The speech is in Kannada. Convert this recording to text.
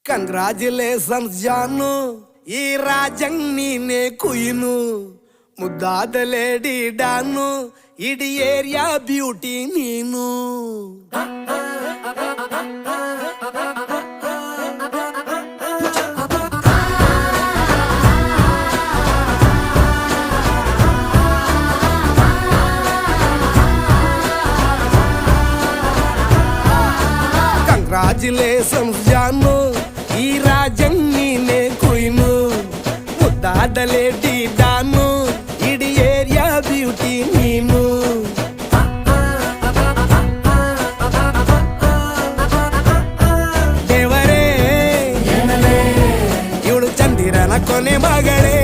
ಕಂಗ್ರಾಚುಲೇಷನ್ಸ್ ಜಾನು, ಈ ರಾಜಂಗ್ ನೀನೆ ಕುಯ್ನು, ಮುದ್ದಾದ ಲೇಡಿ ಡಾನು, ಇಡೀ ಏರಿಯಾ ಬ್ಯೂಟಿ ನೀನು. ಕಂಗ್ರಾಚುಲೇಷನ್ಸ್ ಜಾನು, ಈ ರಾಜಂಗ್ ನೀನೆ ಕುಯ್ನು, ಮುದ್ದಾದ ಲೇಡಿ ಡಾನು, ಇಡೀ ಏರಿಯಾ ಬ್ಯೂಟಿ ನೀನು. ದೇವರೇ ಇವಳು ಚಂದಿರನ ಕೊನೆ ಮಗಳೇ,